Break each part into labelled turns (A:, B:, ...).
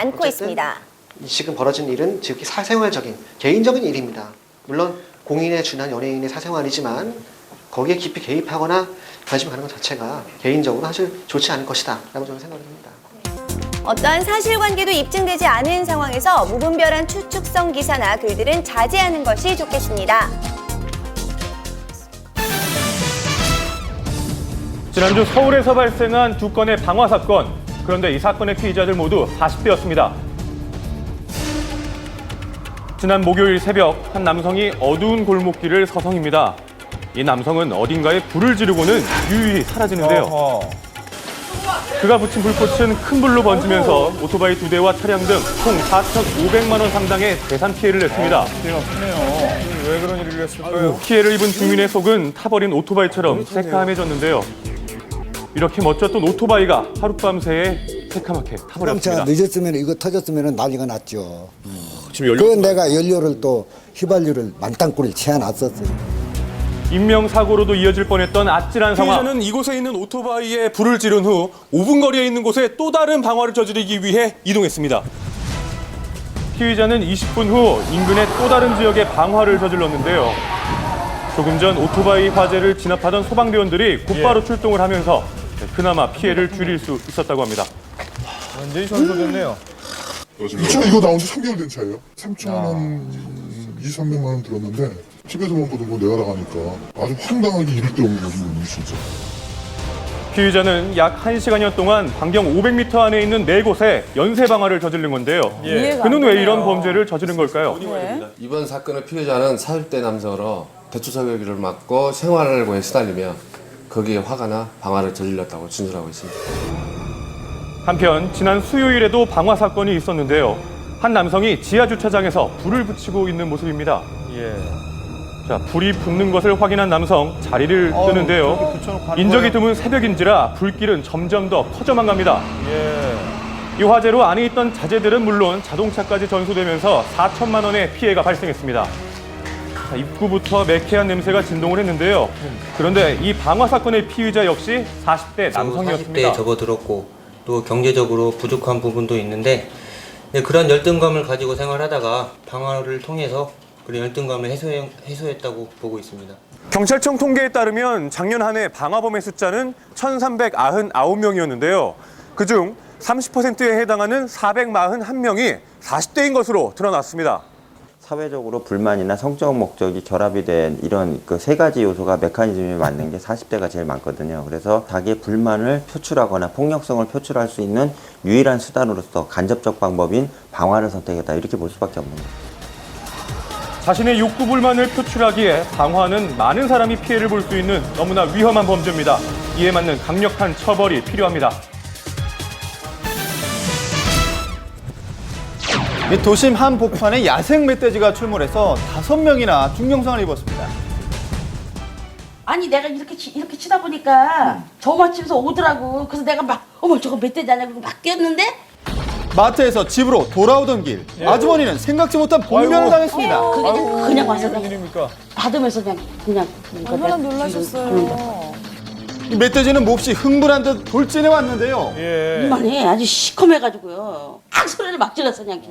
A: 않고 있습니다.
B: 지금 벌어진 일은 지극히 사생활적인 개인적인 일입니다. 물론 공인에 준한 연예인의 사생활이지만 거기에 깊이 개입하거나 관심을 가는 것 자체가 개인적으로 사실 좋지 않을 것이다 라고 저는 생각을 합니다.
A: 어떠한 사실관계도 입증되지 않은 상황에서 무분별한 추측성 기사나 글들은 자제하는 것이 좋겠습니다.
C: 지난주 서울에서 발생한 두 건의 방화 사건. 그런데 이 사건의 피의자들 모두 40대였습니다. 지난 목요일 새벽 한 남성이 어두운 골목길을 서성입니다. 이 남성은 어딘가에 불을 지르고는 유유히 사라지는데요. 그가 붙인 불꽃은 큰 불로 번지면서 오토바이 2대와 차량 등 총 4,500만 원 상당의 재산 피해를 냈습니다.
D: 피해가 크네요. 왜 그런 일을 했을까요?
C: 피해를 입은 주민의 속은 타버린 오토바이처럼 새카매졌는데요. 이렇게 멋졌던 오토바이가 하룻밤새에 새카맣게 타버렸습니다.
E: 늦었으면 이거 터졌으면 난리가 났죠.
C: 지금
E: 그 내가 연료를 또 휘발유를 만땅굴을 채워놨었어요.
C: 인명사고로도 이어질 뻔했던 아찔한 상황. 피해자는 이곳에 있는 오토바이에 불을 지른 후 5분 거리에 있는 곳에 또 다른 방화를 저지르기 위해 이동했습니다. 피의자는 20분 후 인근의 또 다른 지역에 방화를 저질렀는데요. 조금 전 오토바이 화재를 진압하던 소방대원들이 곧바로 출동을 하면서 그나마 피해를 줄일 수 있었다고 합니다.
D: 완전히 전소됐네요.
F: 이 차 이거 나온 지 3개월 된 차예요. 3천 한 2,300만 원 들었는데 집에서만 보던 거 내가 나가니까 아주 황당하게 이럴 데 없는 거지 오늘 진짜.
C: 피의자는 약 1시간여 동안 반경 500m 안에 있는 4곳에 연쇄 방화를 저지른 건데요. 그는 왜 이런 범죄를 저지른 걸까요?
G: 이번 사건의 피해자는 40대 남성으로 대추사격을 맞고 생활고에 시달리며 거기에 화가 나 방화를 저질렀다고 진술하고 있습니다.
C: 한편 지난 수요일에도 방화 사건이 있었는데요. 한 남성이 지하 주차장에서 불을 붙이고 있는 모습입니다. 자, 불이 붙는 것을 확인한 남성 자리를 뜨는데요. 인적이 드문 새벽인지라 불길은 점점 더 커져만 갑니다. 이 화재로 안에 있던 자재들은 물론 자동차까지 전소되면서 4천만 원의 피해가 발생했습니다. 자, 입구부터 매캐한 냄새가 진동을 했는데요. 그런데 이 방화 사건의 피의자 역시 40대 남성이었습니다.
H: 40대에 접어들었고 또 경제적으로 부족한 부분도 있는데 그런 열등감을 가지고 생활하다가 방화를 통해서 그런 열등감을 해소했다고 보고 있습니다.
C: 경찰청 통계에 따르면 작년 한 해 방화범의 숫자는 1,399명이었는데요. 그중 30%에 해당하는 441명이 40대인 것으로 드러났습니다.
I: 사회적으로 불만이나 성적 목적이 결합이 된 이런 그 세 가지 요소가 메커니즘이 맞는 게 40대가 제일 많거든요. 그래서 자기의 불만을 표출하거나 폭력성을 표출할 수 있는 유일한 수단으로서 간접적 방법인 방화를 선택했다. 이렇게 볼 수밖에 없는 거예요.
C: 자신의 욕구 불만을 표출하기에 방화는 많은 사람이 피해를 볼 수 있는 너무나 위험한 범죄입니다. 이에 맞는 강력한 처벌이 필요합니다.
D: 도심 한 복판에 야생 멧돼지가 출몰해서 5명이나 중경상을 입었습니다.
J: 아니 내가 이렇게 치다 보니까 저 마침에서 오더라고. 그래서 내가 막 어머 저거 멧돼지 아니야 막 뛰었는데
D: 마트에서 집으로 돌아오던 길 아주머니는 생각지 못한 봉변을 당했습니다.
J: 그냥 와서 그냥
D: 일입니까?
J: 받으면서 그냥
K: 얼마나 놀라셨어요.
D: 이 멧돼지는 몹시 흥분한 듯 돌진해 왔는데요.
J: 이만해 아주 시커매가지고요. 막 소리를 막 질렀어 그냥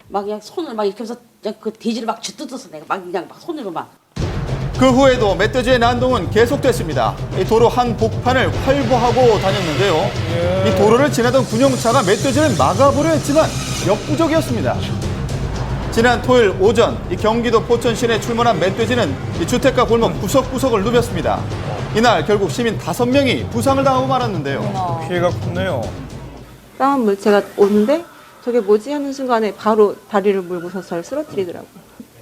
J: 막 그냥 손을 막 이렇게 해서 그냥 그 돼지를 막 쥐뜯었어 내가 막 그냥 막 손으로 막.
D: 그 후에도 멧돼지의 난동은 계속됐습니다. 이 도로 한 복판을 활보하고 다녔는데요. 이 도로를 지나던 군용차가 멧돼지를 막아보려 했지만 역부족이었습니다. 지난 토요일 오전 이 경기도 포천 시내에 출몰한 멧돼지는 이 주택가 골목 구석구석을 누볐습니다. 이날 결국 시민 5명이 부상을 당하고 말았는데요. 피해가 컸네요.
K: 싸움 물체가 오는데 저게 뭐지 하는 순간에 바로 다리를 물고서 저를 쓰러뜨리더라고요.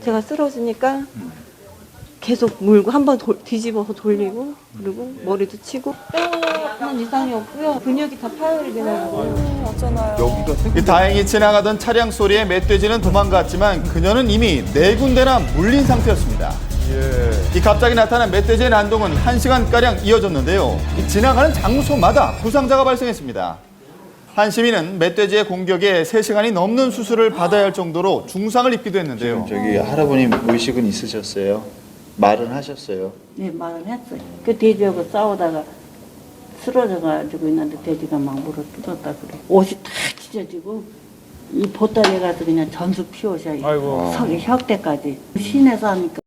K: 제가 쓰러지니까 계속 물고 한번 뒤집어서 돌리고 그리고 머리도 치고 뼈는 이상이 없고요. 근육이 다 파열이 되더라고요.
D: 어쩌나요? 다행히 지나가던 차량 소리에 멧돼지는 도망갔지만 그녀는 이미 4군데나 물린 상태였습니다. 이 갑자기 나타난 멧돼지의 난동은 1시간가량 이어졌는데요. 이 지나가는 장소마다 부상자가 발생했습니다. 한 시민은 멧돼지의 공격에 3시간이 넘는 수술을 받아야 할 정도로 중상을 입기도 했는데요.
L: 저기 할아버님 의식은 있으셨어요? 말은 하셨어요?
J: 네 말은 했어요. 그 돼지하고 싸우다가 쓰러져가지고 있는데 돼지가 막 물어 뜯었다 그래. 옷이 다 찢어지고
M: 이 보따리에 가서 그냥 전수 피우셔.
D: 아이고.
M: 석이 혁대까지 시내서 하니까.